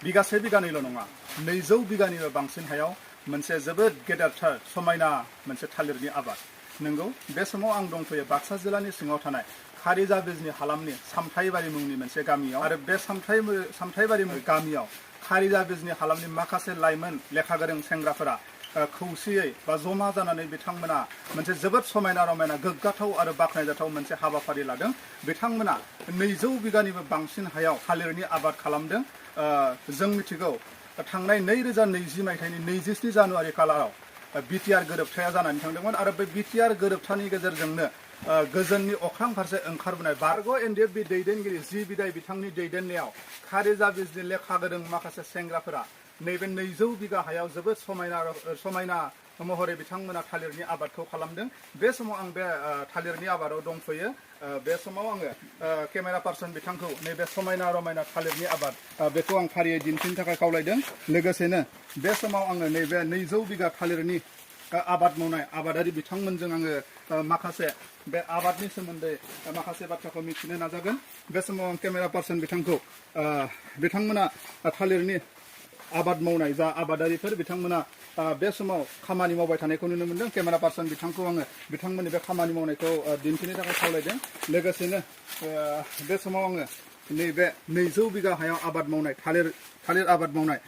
बिगासे बिगानैल' नङा 200 बिगानिबो बांसिन हायाव मोनसे जोबोद गेदेरथार समायना मोनसे थालिरनि आबाद नंगौ बे समाव आं दंफैयो बाक्सा जिल्लानि सिङाव थानाय खारिजाबिजनि हालामनि सामथाइबारि मुंनि मोनसे गामियाव आरो बे सामथाइबारि गामियाव खारिजाबिजनि हालामनि माखासे लाइमोन लेखा गोरों सेंग्राफोरा खौसेयै बा जमा जानानै बिथांमोना मोनसे जोबोद समायना रमायना गोग्गाथाव आरो बाख्नायजाथाव मोनसे हाबाफारि लादों बिथांमोना 200 बिगानिबो बांसिन हायाव थालिरनि आबाद खालामदों जों मिथिगौ थांनाय 2020 मायथाइनि 27 जानुवारि खालाराव बिटिआर गोरोबथाया जानानै थांदोंमोन आरो बे बिटिआर गोरोबथानि गेजेरजोंनो गोजोननि अख्रां फारसे ओंखारबोनाय बारग' NDFB दैदेनगिरि जि बिदाय बिथांनि दैदेननायाव खारिजाबिजनि लेखा गोरों माखासे सेंग्राफोरा नैबे 200 बिगा हायाव जोबोद समायना महरै बिथांमोना थालिरनि आबादखौ खालामदों बे समाव आं बे थालिरनि आबादाव दंफैयो बे समाव आङो केमेरा पार्सन बिथांखौ नैबे समायना रमायना थालिरनि आबाद बेखौ आं फारियै दिन्थिनो थाखाय खावलायदों लोगोसेनो बे समाव आङो नैबे 200 बिगा थालिरनि आबाद मावनाय आबादारि बिथांमोनजों आङो माखासे बे आबादनि सोमोन्दै माखासे बाथ्राखौ मिथिनो नाजागोन बे समाव आं केमेरा पार्सन बिथांखौ बिथांमोना थालिरनि आबाद मावनाय जा आबादारिफोर बिथांमोना बे समाव खामानि मावबाय थानायखौ नुनो मोनदों केमेरा पार्सन बिथांखौ आङो बिथांमोननि बे खामानि मावनायखौ दिन्थिनो थाखाय खावलायदों लोगोसेनो बे समाव आङो नैबे 200 बिगा हायाव आबाद मावनाय थालिर आबाद मावनाय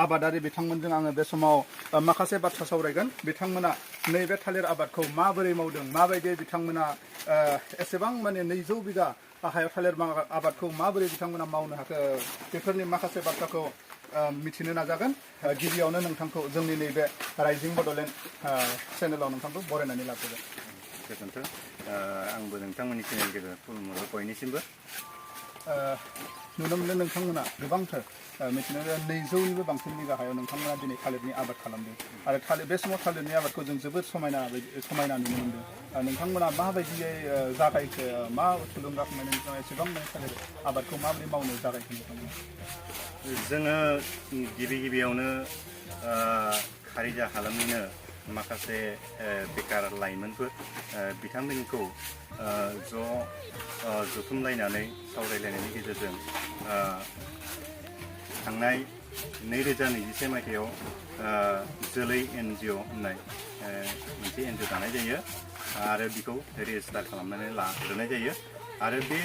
आबादारि बिथांमोनजों आङो बे समाव माखासे बाथ्रा सावरायगोन बिथांमोना नैबे थालिर आबादखौ माबोरै मावदों माबायदि बिथांमोना एसेबां माने 200 बिगा हायाव थालिर आबादखौ माबोरै बिथांमोना मावनो हाखो बेफोरनि माखासे बाथ्राखौ मिथिनो नाजागोन गिबियावनो नोंथांखौ जोंनि नैबे राइजिं बड'लेण्ड चेनेलाव नोंथांखौ बरायनानै लाबोगोन गोजोन्थों आंबो नोंथांमोननि चेनेल गेजेर खुलुमहरो बयनिसिमबो नुनो मोनो नोंथांमोना गोबांथार मिथिनो 200निबो बांसिन बिगा हायाव नोंथांमोना दिनै थालिरनि आबाद खालामदों आरो बे समाव थालिरनि आबादखौ जों जोबोद समायना नुनो मोनदों नोंथांमोना माबायदियै जागायखो मा थुलुंगाखांनानै नोंथाङा एसेबां माने थालिर आबादखौ माबोरै मावनो जागायखो नोंथांमोना जोङो गिबियावनो खारिजा हालामनिनो माखासे बेकार लाइमोनफोर बिथांमोनखौ जथुमलायनानै सावरायलायनायनि गेजेरजों थांनाय 2021 मायथाइयाव जwlwi NGO होननाय मोनसे NGO दानाय जायो आरो बेखौ रेजिस्टार खालामनानै लाग्रोनाय जायो आरो बे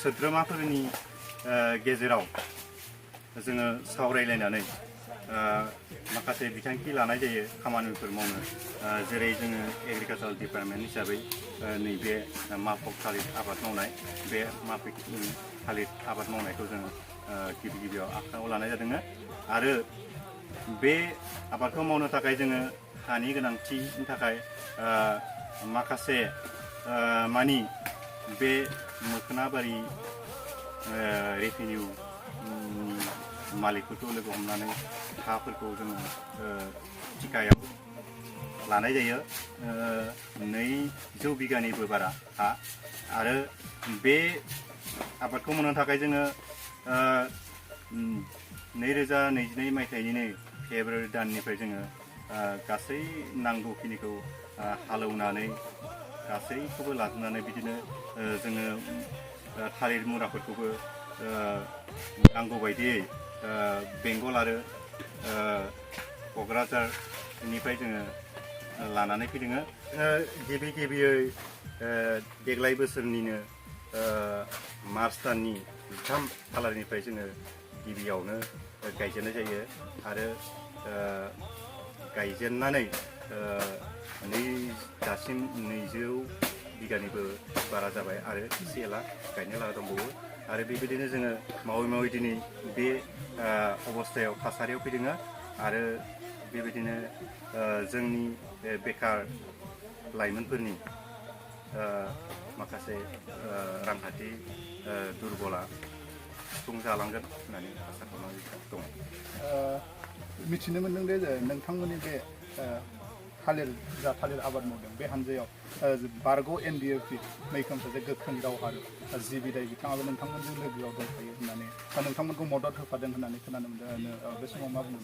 सोद्रोमाफोरनि गेजेराव जोङो सावरायलायनानै माखासे बिथांखि लानाय जायो खामानिफोर मावनो जेरै जोङो एग्रिकालचार डिपार्टमेन्ट हिसाबै नैबे माफक थालिर आबाद मावनाय बे माफक थालिर आबाद मावनायखौ जोङो गिबियाव आखायाव लानाय जादों आरो बे आबादखौ मावनो थाखाय जोङो हानि गोनांथिनि थाखाय माखासे मानि बे मोखोनाबारि रेभिनिउ मालिकफोरखौ लोगो हमनानै हाफोरखौ जोङो थिकायाव लानाय जायो 200 बिगानिबो बारा हा आरो बे आबादखौ मावनो थाखाय जोङो 2022 मायथाइनि फेब्रुवारि दाननिफ्राय जोङो गासै नांगौखिनिखौ हालेवनानै गासैखौबो लाजोबनानै बिदिनो जोङो थालिर मुराफोरखौबो नांगौ बायदियै बेंगल आरो क'क्राझारनिफ्राय जोङो लानानै फैदों गिबियै देग्लाय बोसोरनिनो मार्च दाननि 3 खालारनिफ्राय जोङो गिबियावनो गायजेननाय जायो आरो गायजेननानै दासिम 200 बिगानिबो बारा जाबाय आरो एसे एला गायनो लागा दंबावो आरो बेबायदिनो जोङो मावै दिनै बे अबस्थायाव थासारियाव फैदों आरो बेबायदिनो जोंनि बेकार लाइमोनफोरनि माखासे रांखान्थि दुरबला सुफुंजालांगोन होननानै आसा खालामनानै दङ मिथिनो मोनदों दे नोंथांमोननि बे थालिर आबाद मावदों बे हानजायाव बारग' NDFB मैखोम सासे गोख्रों दावहारु जि बिदाय बिथाङाबो नोंथांमोनजों लोगोआव दंफायो होननानै नोंथांमोनखौ मदद होफादों होननानै खोनानो मोनदों बे समाव मा बुंनो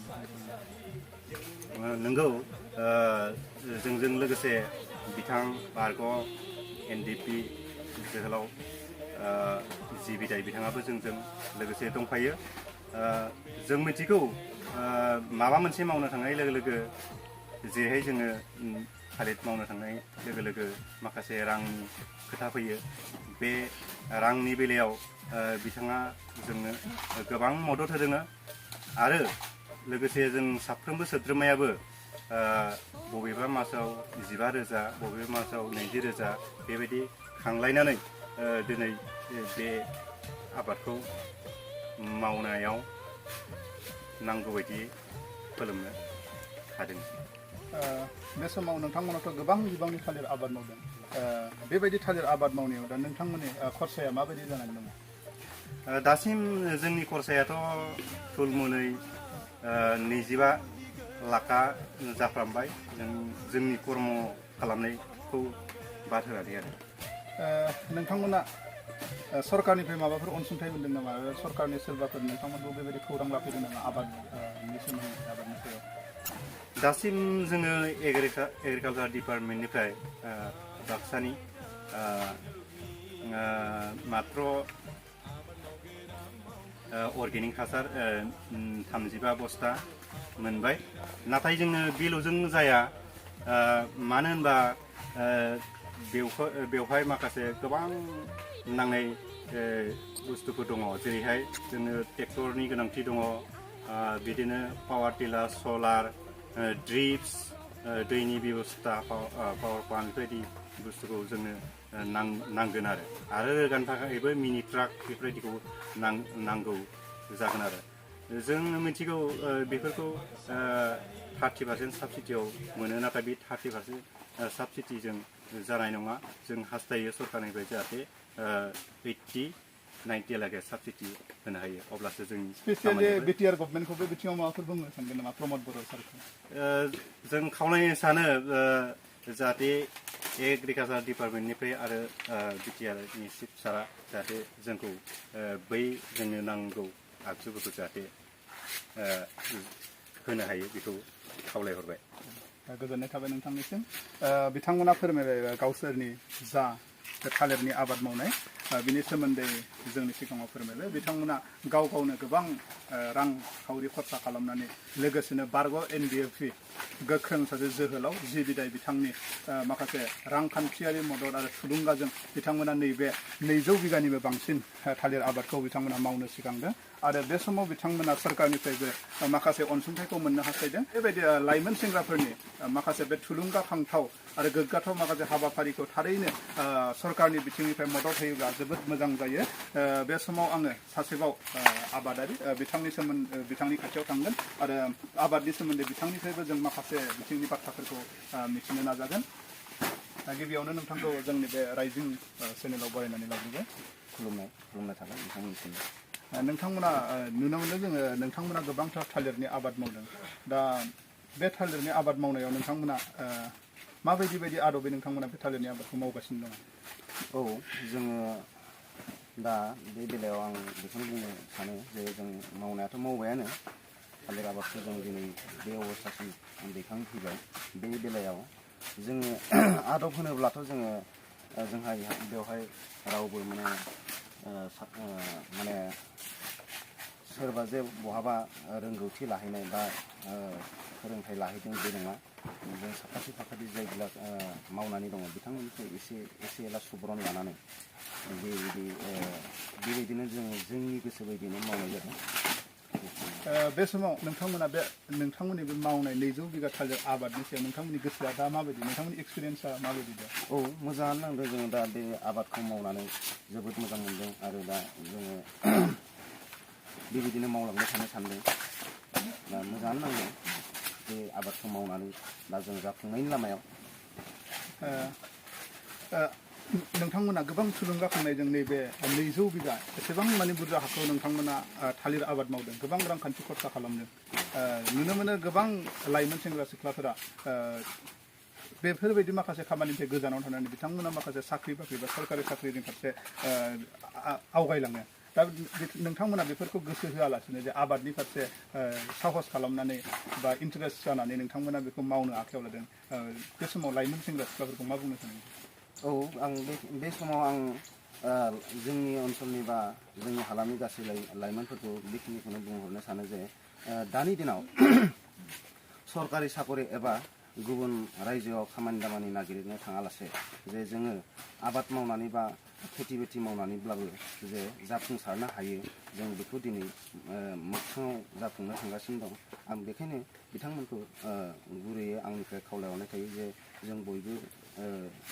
नंगौ जोंजों लोगोसे बिथां बारग' NDFB जोहोलाव जि बिदाय बिथाङाबो जोंजों लोगोसे दंफायो जों मिथिगौ माबा मोनसे मावनो थांनाय लोगो लोगो जेरैहाय जोङो थालिर मावनो थांनाय लोगो लोगो माखासे रांनि खोथा फैयो बे रांनि बेलायाव बिथाङा जोंनो गोबां मदद होदों आरो लोगोसे जों साफ्रोमबो सोद्रोमायाबो बबेबा मासाव 15,000 बबेबा मासाव 20,000 बेबायदि खांलायनानै दिनै बे आबादखौ मावनायाव नांगौ बायदियै फोलोमनो हादों। बे समाव नोंथांमोनाथ' गोबां बिबांनि थालिर आबाद मावदों बेबायदि थालिर आबाद मावनायाव दा नोंथांमोननि खरसाया माबायदि जानानै दङ? दासिम जोंनि खरसायाथ' थुलमुलै 25 लाखा जाफ्रामबाय जोंनि कर्म खालामनायखौ बाद होनानै आरो नोंथांमोना सरकारनिफ्राय माबाफोर अनसुंथाइ मोनदों नामा सरकारनि सोरबाफोर नोंथांमोनखौ बेबायदि खौरां लाफैदों नामा आबादनि सोमोन्दै आबादनि सायाव? दासिम जोङो एग्रिकालचार डिपार्टमेन्टनिफ्राय बाक्सानि मात्र अर्गेनिक हासार 35 बस्ता मोनबाय नाथाय जोङो बेल'जों जाया मानो होनबा बेवहाय माखासे गोबां नांनाय बुस्थुफोर दङ जेरैहाय जोंनो ट्रेक्टरनि गोनांथि दङ बिदिनो पावार टिलार सलार ड्रिप्स दैनि बेबस्था पावार प्लान्ट बेबायदि बुस्थुखौ जोंनो नांगोन आरो रोगानो थाखायबो मिनि ट्राक बेफोरबायदिखौ नांगौ जागोन आरो जों मिथिगौ बेफोरखौ 30% साबसिडियाव मोनो नाथाय बे 30% साबसिडिजों जानाय नङा जों हास्थायो सरकारनिफ्राय जाहाथे 80-90 लागै साबसिडि होनो हायो अब्लासो जों स्पेसियेलि बिटिआर गभर्नमेन्टखौ बे बिथिङाव माबाफोर बुंनो सानगोन नामा प्रमद बर' सारखौ? जों खावलायनो सानो जाहाथे एग्रिकालचार डिपार्टमेन्टनिफ्राय आरो बिटिआरनि चिफ सारा जाहाथे जोंखौ बै जोंनो नांगौ आगजुफोरखौ जाहाथे होनो हायो बेखौ खावलायहरबाय। गोजोननाय थाबाय नोंथांनिसिम बिथांमोना फोरमायबाय गावसोरनि जा थालिरनि आबाद मावनाय बिनि सोमोन्दै जोंनि सिगाङाव फोरमायबाय बिथांमोना गाव गावनो गोबां रांखावरि खरसा खालामनानै लोगोसेनो बारग' NDFB गोख्रों सासे जोहोलाव जि बिदाय बिथांनि माखासे रांखान्थियारि मदद आरो थुलुंगाजों बिथांमोना नैबे 200 बिगानिबो बांसिन थालिर आबादखौ बिथांमोना मावनो सिगांदों आरो बे समाव बिथांमोना सरकारनिफ्रायबो माखासे अनसुंथाइखौ मोननो हास्थायदों बेबायदि लाइमोन सेंग्राफोरनि माखासे बे थुलुंगाखांथाव आरो गोग्गाथाव माखासे हाबाफारिखौ थारैनो सरकारनि बिथिंनिफ्राय मदद होयोब्ला जोबोद मोजां जायो। बे समाव आङो सासेबाव आबादारि बिथांनि खाथियाव थांगोन आरो आबादनि सोमोन्दै बिथांनिफ्रायबो जों माखासे बिथिंनि बाथ्राफोरखौ मिथिनो नाजागोन। गिबियावनो नोंथांखौ जोंनि बे राइजिं चेनेलाव बरायनानै लाबोबाय। खुलुमनाय थाबाय नोंथांनिसिम। नोंथांमोना नुनो मोनदों जोङो नोंथांमोना गोबांथार थालिरनि आबाद मावदों दा बे थालिरनि आबाद मावनायाव नोंथांमोना माबायदि आदबै नोंथांमोना बे थालिरनि आबादखौ मावगासिनो दङ? औ जोङो दा बे बेलायाव आं बेखौनो बुंनो सानो जे जों मावनायाथ' मावबायानो थालिर आबादखौ जों दिनै बे अबस्थासिम दैखांफैबाय बे बेलायाव जोङो आदब होनोब्लाथ' जोङो जोंहा बेवहाय रावबो माने सोरबा जे बहाबा रोंगौथि लाहैनाय बा फोरोंथाइ लाहैदों बे नङा जों साखाथि फाखाथि जायब्ला मावनानै दङ बिथांमोननिफ्राय एसे एला सुबुरन लानानै बेबायदिनो जोङो जोंनि गोसो बायदिनो मावनाय जादों। बे समाव नोंथांमोननि बे मावनाय 200 बिगा थालिर आबादनि सायाव नोंथांमोननि गोसोआ दा माबायदि नोंथांमोननि एक्सपिरियेन्सआ माबायदि दा? औ मोजाङानो नांदों जोङो दा बे आबादखौ मावनानै जोबोद मोजां मोनदों आरो दा जोङो बेबायदिनो मावलांबाय थानो सानदों दा मोजाङानो नांदों बे आबादखौ मावनानै दा जों जाफुंनायनि लामायाव। नोंथांमोना गोबां थुलुंगाखांनायजों नैबे 200 बिगा एसेबां माने बुरजा हाखौ नोंथांमोना थालिर आबाद मावदों गोबां रांखान्थि खरसा खालामदों नुनो मोनो गोबां लाइमोन सेंग्रा सिख्लाफोरा बेफोरबायदि माखासे खामानिनिफ्राय गोजानाव थानानै बिथांमोना माखासे साख्रि बाख्रि बा सरकारि साख्रिनि फारसे आवगायलाङो दा नोंथांमोना बेफोरखौ गोसो होआलासिनो जे आबादनि फारसे साहस खालामनानै बा इन्टारेस्ट जानानै नोंथांमोना बेखौ मावनो आखायाव लादों बे समाव लाइमोन सेंग्रा सिख्लाफोरखौ मा बुंनो सानो? औ आं बे समाव आं जोंनि ओनसोलनि बा जोंनि हालामनि गासै लाइमोनफोरखौ बेखिनिखौनो बुंहरनो सानो जे दानि दिनाव सरकारि साकरि एबा गुबुन रायजोआव खामानि दामानि नागिरनो थाङालासे जे जोङो आबाद मावनानै बा खेथि बाथि मावनानैब्लाबो जे जाफुंसारनो हायो जों बेखौ दिनै मोगथाङाव जाफुंनो थांगासिनो दं। आं बेखायनो बिथांमोनखौ गुरैयै आंनिफ्राय खावलायहरनाय थायो जे जों बयबो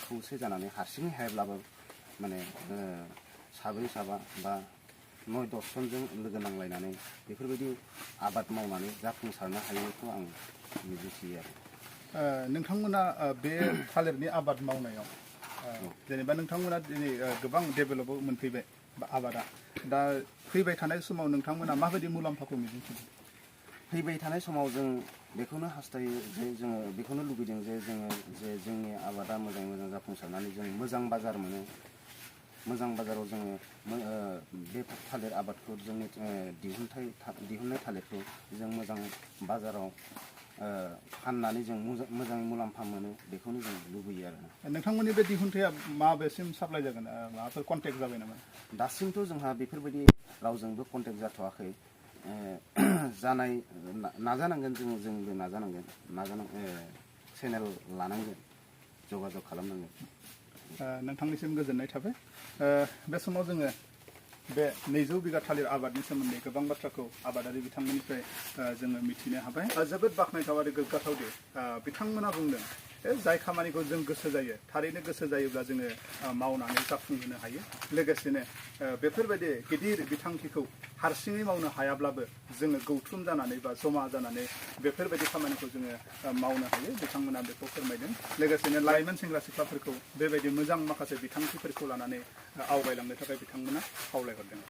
खौसे जानानै हारसिङै हायाब्लाबो माने साब्रै साबा बा 9-10 जनजों लोगो नांलायनानै बेफोरबायदि आबाद मावनानै जाफुंसारनो हायोखौ आं मिजिंथियो आरो। नोंथांमोना बे थालिरनि आबाद मावनायाव जेनेबा नोंथांमोना दिनै गोबां डेभेलपआव मोनफैबाय बा आबादा दा फैबाय थानाय समाव नोंथांमोना माबायदि मुलाम्फाखौ मिजिंथिदों? फैबाय थानाय समाव जों बेखौनो हास्थायो जे जोङो बेखौनो लुबैदों जे जोङो जे जोंनि आबादा मोजाङै मोजां जाफुंसारनानै जों मोजां बाजार मोनो। मोजां बाजाराव जोङो बे थालिर आबादखौ जोंनि दिहुननाय थालिरखौ जों मोजां बाजाराव फाननानै जों मोजाङै मुलाम्फा मोनो बेखौनो जों लुबैयो आरो। नोंथांमोननि बे दिहुनथाया माबेसिम साप्लाय जागोन? माबाफोर कन्टेक्ट जाबाय नामा? दासिमथ' जोंहा बेफोरबायदि रावजोंबो कन्टेक्ट जाथ'वाखै। नाजानांगोन जोंबो नाजानांगोन चेनेल लानांगोन, जगाजग खालामनांगोन। नोंथांनिसिम गोजोननाय थाबाय। बे समाव जोङो बे 200 बिगा थालिर आबादनि सोमोन्दै गोबां बाथ्राखौ आबादारि बिथांमोननिफ्राय जोङो मिथिनो हाबाय। जोबोद बाख्नायथाव आरो गोग्गाथाव दि बिथांमोना बुंदों जाय खामानिखौ जों गोसो जायो थारैनो गोसो जायोब्ला जोङो मावनानै जाफुंहोनो हायो। लोगोसेनो बेफोरबायदि गिदिर बिथांखिखौ हारसिङै मावनो हायाब्लाबो जोङो गौथुम जानानै बा जमा जानानै बेफोरबायदि खामानिखौ जोङो मावनो हायो बिथांमोना बेखौ फोरमायदों। लोगोसेनो लाइमोन सेंग्रा सिख्लाफोरखौ बेबायदि मोजां माखासे बिथांखिफोरखौ लानानै आवगायलांनो थाखाय बिथांमोना खावलायहरदों।